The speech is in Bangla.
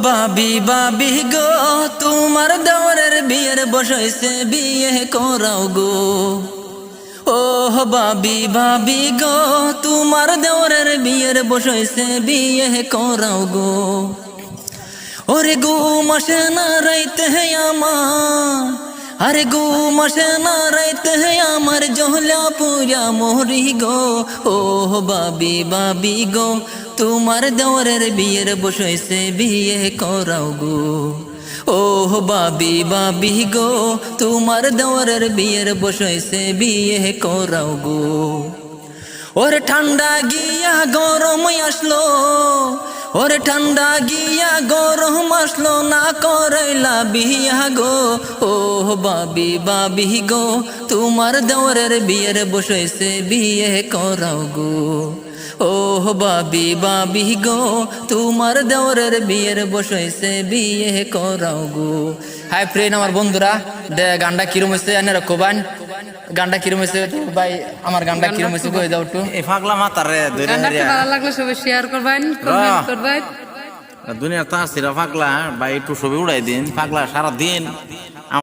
বাবি বাবি গো তোমার দেওরের বিয়ের বসাইছে বিয়ে করাও গো। ও বাবি বাবি গো তোমার দেওরের বিয়ের বসাইছে বিয়ে করাও গো। ওরে গো মাসে না রাইতে আমার, আরে গো মাসে না রাইতে আমার জহলা পুরা মোহরি গো। ও বাবি বাবি গো তোমার দেওরের বিয়ের বসাইছে বিয়ে করাও গো। ও বাবি বাবি গো তোমার দেওরের বিয়ের বসাইছে বিয়ে করাও গো। ওরে ঠান্ডা গিয়া গরম আসলো, ওরে ঠান্ডা গিয়া গরম আসলো না করাইলা বিয়া গো। ও বাবি বাবি গো তোমার দেওরের বিয়ের বসাইছে বিয়ে করাও গো। ও বাবি বাবি গো তোমার দেওরের বিয়ের বসাইছে বিয়ে করাও গো। হাই ফ্রেন্ড আমার বন্ধুরা, গানটা কিরম হয়েছে এনে রাখবান, গানটা কিরম হয়েছে ভাই, আমার গানটা কিরম হয়েছে কই দাও একটু। এই পাগলা মাতারে গানটা ভালো লাগলে সবাই শেয়ার করবেন, কমেন্ট করবেন। দুনিয়ার তাসিরা পাগলা ভাই একটু ছবি উড়াই দিন। পাগলা সারা দিন